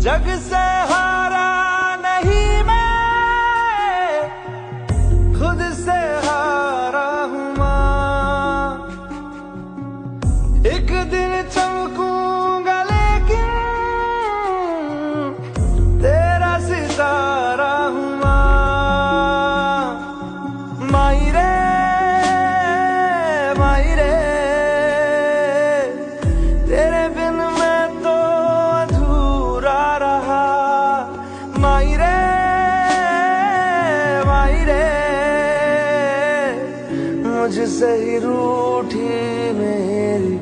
जग से हारा नहीं मैं, खुद से हारा हूँ माँ। एक दिन चमकूंगा लेकिन तेरा सितारा हूँ माँ। माई रे माई रे, तेरे बिन मैं तो अधूरा रहा। माई रे माई रे, मुझसे ही रूठी मेरी